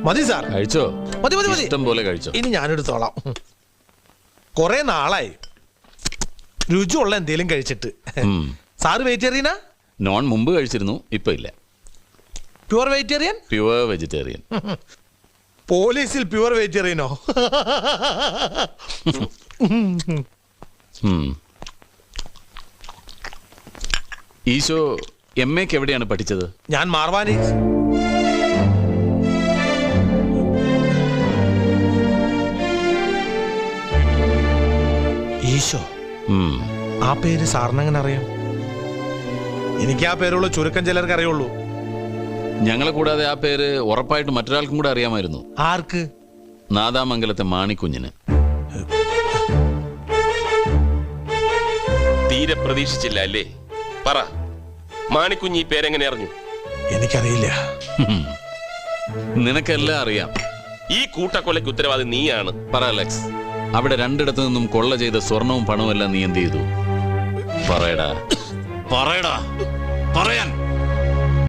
മതി സാർ. കഴിച്ചോ? മതി മതി മതി, ഇഷ്ടം പോലെ കഴിച്ചോ. ഇനി ഞാനെടുത്തോളാം. കുറെ നാളായി രുചിയുള്ള എന്തേലും കഴിച്ചിട്ട്. സാറ് വെജിറ്റേറിയനാ? നോൺ മുമ്പ് കഴിച്ചിരുന്നു, ഇപ്പൊ ഇല്ല. Pure vegetarian? Pure vegetarian. പോലീസിൽ പ്യുവർ വെജിറ്റേറിയനോ? ഈശോ MA എവിടെയാണ് പഠിച്ചത്? ഞാൻ മാർവാനി. ഈശോ, ആ പേര് സാറിനെങ്ങനെ അറിയാം? എനിക്ക് ആ പേരുള്ള ചുരുക്കം ചിലർക്ക് അറിയുള്ളൂ. ഞങ്ങളെ കൂടാതെ ആ പേര് ഉറപ്പായിട്ട് മറ്റൊരാൾക്കും കൂടെ അറിയാമായിരുന്നു. ആർക്ക്? നാദാമംഗലത്തെ മാണിക്കുഞ്ഞിന്. തീരെ പ്രതീക്ഷിച്ചില്ല അല്ലേ? പറ, മാണിക്കുഞ്ഞ് ഈ പേരെങ്ങനെ അറിഞ്ഞു? എനിക്കറിയില്ല. നിനക്കെല്ലാം അറിയാം. ഈ കൂട്ടക്കൊലയ്ക്ക് ഉത്തരവാദി നീയാണ്. പറ അലക്സ്, അവിടെ രണ്ടിടത്തു നിന്നും കൊള്ള ചെയ്ത സ്വർണവും പണവും എല്ലാം നീ എന്ത് ചെയ്തു? പറയടാ, പറയടാ, പറയാൻ.